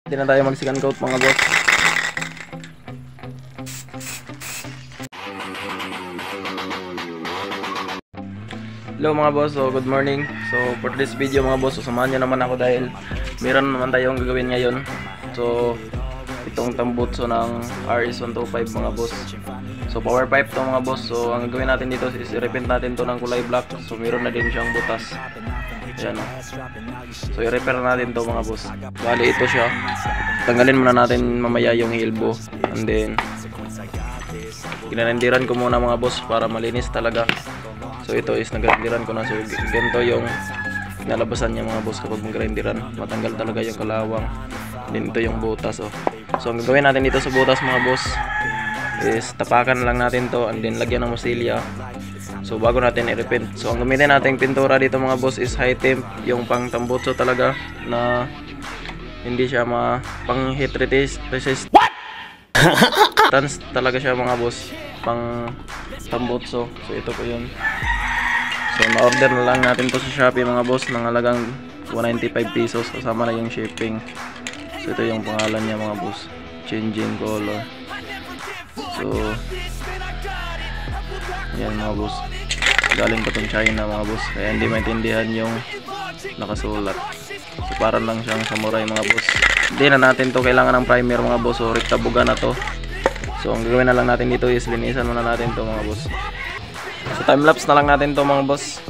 Hindi na tayo mag-second coat mga boss. Hello mga boss, so good morning. So for this video mga boss, samahan nyo naman ako dahil meron naman tayong gagawin ngayon. So itong tambutso ng RS125 mga boss. So power pipe to mga boss. So ang gagawin natin dito is i-repaint natin to ng kulay black. So meron na din siyang butas. Ayan o. So i-repair natin to mga boss. Bali ito siya. Tanggalin muna natin mamaya yung elbow. And then ginarendiran ko muna mga boss para malinis talaga. So ito is nagrendiran ko na. So ganito yung nalabasan niya mga boss kapag magrendiran. Matanggal talaga yung kalawang. Then ito yung butas oh. So ang gagawin natin dito sa butas mga boss is tapakan lang natin to and then lagyan ng masilya. So bago natin i-repaint. So ang gamitin nating pintura dito mga boss is high temp, yung pang tambutso talaga na hindi siya pang heat resist. Tans talaga siya mga boss, pang tambutso. So ito po yun. So na-order na lang natin to sa Shopee mga boss ng halagang 195 pesos kasama na yung shipping. So ito yung pangalan niya mga boss, changing color. So yan mga boss, galing pa tong China mga boss, kaya hindi maintindihan yung nakasulat. So para lang siyang samurai mga boss. Hindi na natin to kailangan ng primer mga boss. So rektabuga na to. So ang gagawin na lang natin dito is linisan muna natin to mga boss. So time lapse na lang natin to mga boss.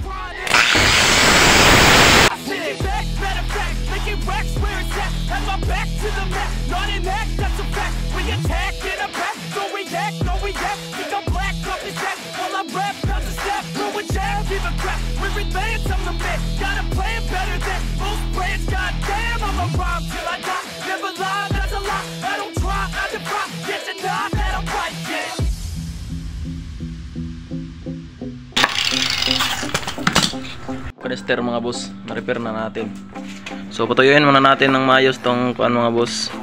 Kadester mga boss, na-repair na natin. So patuyuin muna natin ng maayos tong mga boss.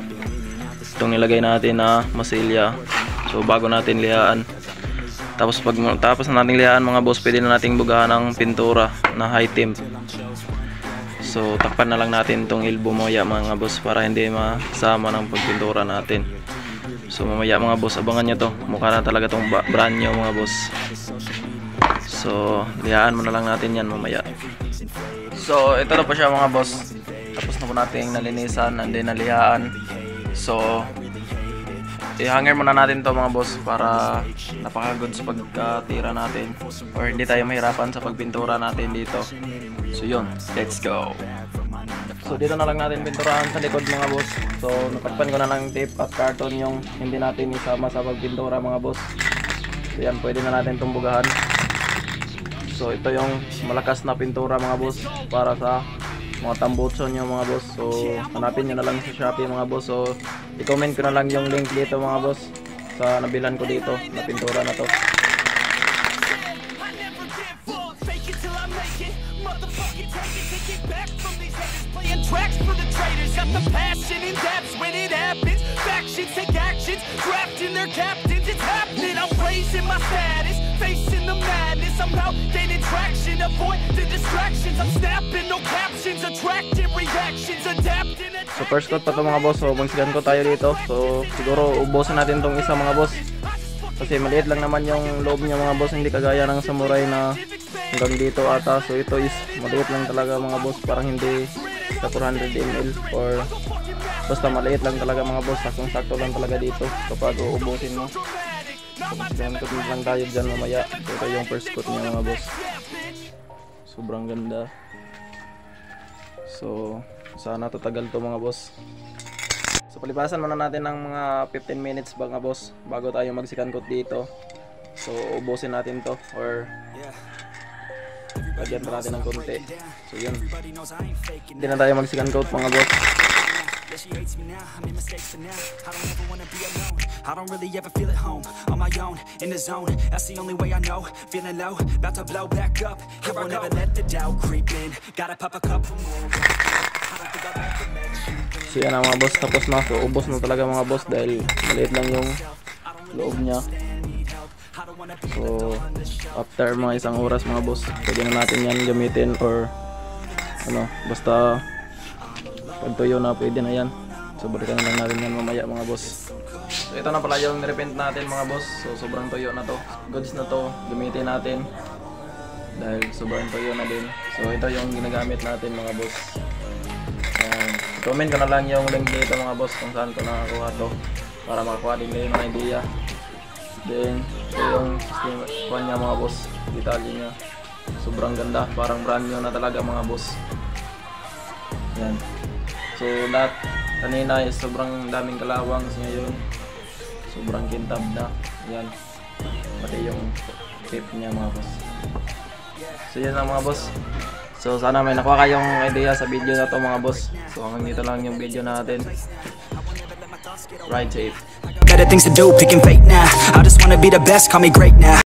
Itong nilagay natin na masilya. So bago natin lihaan. Tapos pag tapos na nating lihaan mga boss, pwede na nating bugahan ng pintura na high temp. So takpan na lang natin tong elbow mamaya mga boss para hindi masama ng pagpintura natin. So mamaya mga boss, abangan nyo to. Mukha na talaga tong brand new mga boss. So lihaan mo na lang natin yan mamaya. So ito na po siya mga boss. Tapos na po natin nalinisan and then nalihaan. So i-hanger muna natin to mga boss para napaka-good sa pagkatira natin or hindi tayo mahirapan sa pagpintura natin dito. So yun, let's go. So dito na lang natin pinturahan sa likod mga boss. So natakpan ko na lang tape at carton yung hindi natin isama sa pagpintura mga boss. So yan, pwede na natin itong bugahan. So ito yung malakas na pintura mga boss para sa mga tambutso nyo mga boss. So hanapin nyo na lang sa Shopee mga boss. So i-comment ko na lang yung link dito mga boss sa nabilan ko dito na pintura na to. Facing the madness, I'm out gaining traction. Avoid the distractions, I'm snapping, no captions. Attracting reactions, adapting. So first coat pa to mga boss. So mag-second coat tayo dito. So siguro ubusin natin tong isa mga boss. Kasi maliit lang naman yung loob niya mga boss. Hindi kagaya ng samurai na hanggang dito ata. So ito is maliit lang talaga mga boss. Parang hindi sa 400 ml or basta maliit lang talaga mga boss. Saktong-sakto lang talaga dito kapag uubusin mo. Second coat lang tayo dyan mamaya. So ito yung first coat niya mga boss. Sobrang ganda. So sana tatagal to mga boss. So palipasan muna natin ng mga 15 minutes mga boss bago tayo mag second coat dito. So ubusin natin to or lagyan pa natin ng konti. So yun, hindi na tayo mag second coat mga boss. She hates me now, I made mistakes but now I don't ever wanna be alone. I don't really ever feel at home. On my own, in the zone, that's the only way I know. Feeling low, about to blow back up. Here I won't ever let the doubt creep in. Gotta pop a couple more. So yan ang mga boss, tapos na. So ubos na talaga mga boss dahil maliit lang yung loob niya. So after mga isang oras mga boss, pwede na natin yan gamitin or ano, basta pag tuyo na pwede na yan. So balikan lang natin yan mamaya mga boss. So ito na pala yung nirepaint natin mga boss. So sobrang tuyo na to. Goods na to, gamitin natin. Dahil sobrang tuyo na din. So ito yung ginagamit natin mga boss. Comment ko na lang yung link dito mga boss kung saan ko nakakuha to. Para makakuha din kayo ng idea. Then ito yung system niya mga boss. Detalye niya. Sobrang ganda. Parang brand new na talaga mga boss. Yan. So lahat kanina is sobrang daming kalawang. So ngayon sobrang kintab na. Yan. Pati yung tape niya mga boss. So yan lang mga boss. So sana may nakuha kayong idea sa video na to mga boss. So hanggang dito lang yung video natin. Ride safe. Better things to do, picking fate now. I just wanna be the best, call me great now.